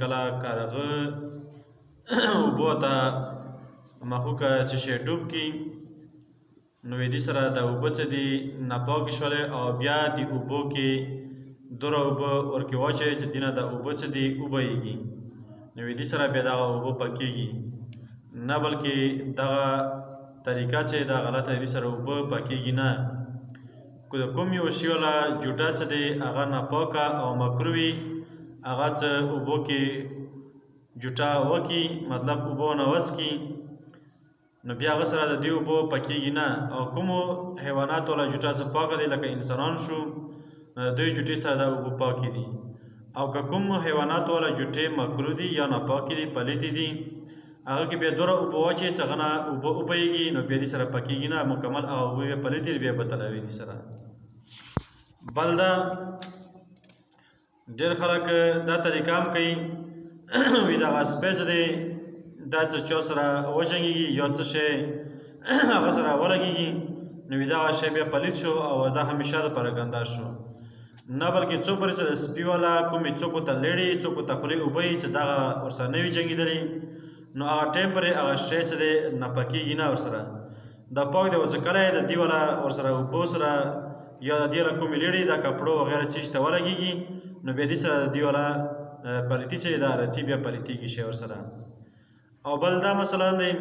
کله کارغه اوبو ته مخوکه چې شی ډوب کړي نو دې سره د اوبه څه دي ناپاکې شولې او بیا د اوبو کې دوره اوبه ورکې واچوئ چې دې نه د اوبه څه دي وبهیږي نو دې سره بیا دغه اوبه پاکېږي نه بلکې دغه طریقه چې د غلطه دې سره اوبه پاکېږي نه که د کوم یو شي والا جوټه څه دی هغه ناپاکه او مکروه وي هغه څه اوبو کې جوټه وکړي مطلب اوبه ونه وڅکي نو بیا هغه سره د دې اوبو پاکېږي نه او کومو حیواناتو والا جوټه څه پاکه دی لکه انسانان شو نو د دوی جوټې سره دا اوبه پاکې دي او که کوم حیواناتو والا جوټې مکروه دي یا ناپاکې دي پلیتې دي هغه کې بیا دوره اوبه واچوئ چې هغه نه اوبه وبهیږي نو بیا دې سره پاکېږي نه مکمل هغه اوبه بیا پلیتې دي بیا بدلوي دې سره بل دا ډېر خلک دا طریقه هم کوي وي دغه سپی چې دی دا څه چا سره وجنګېږي یا څه شی هغه سره ولګېږي نو دغه شی بیا پلیت شو او دا همیشه دپاره ګنده شو نه بلکې څو پورې چې د سپي والا کومې څوکو ته لیړې څوکو ته خولې اوبه یي چې دغه ورسره نه وي جنګېدلي نو هغه ټایم پورې هغه شی چې دی ناپاکېږي نه ورسره دا پاک دی چې کله یې د دې والا ورسره اوبو سره یا د دې والا کومې لیړې د کپړو وغیره چیز ته ولګېږي نو بیا دې سره د دې والا پلیتي چې دا رڅي بیا پلیتېږي شی ورسره او بل دا مثلا دی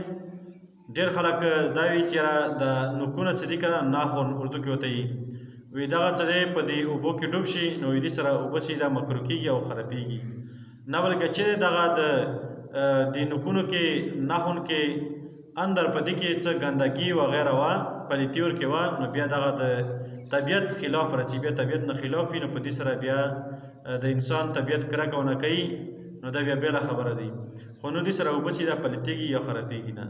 ډېر خلک دا وایي چې یاره د نوکونه څه دي که نه ناخن اردو کې ورته وي وایي دغه څه دی په دې اوبو کې ډوب شي نو دې سره اوبه چې دا مکروه کېږي او خرابېږي نه بلکې چې دغه د دې نوکونو کې ناخن کې اندر په دې کې څه ګندګي وغیره وه پلیتي ورکې وه نو بیا دغه د طبیعت خلاف راځي بیا طبیعت نه خلاف وي نو په دې سره بیا د انسان طبیعت کرکه ونه کوي نو دا بیا بېله خبره دی خو نو دې سره اوبه چې دا پلیتېږي یا خرابېږي نه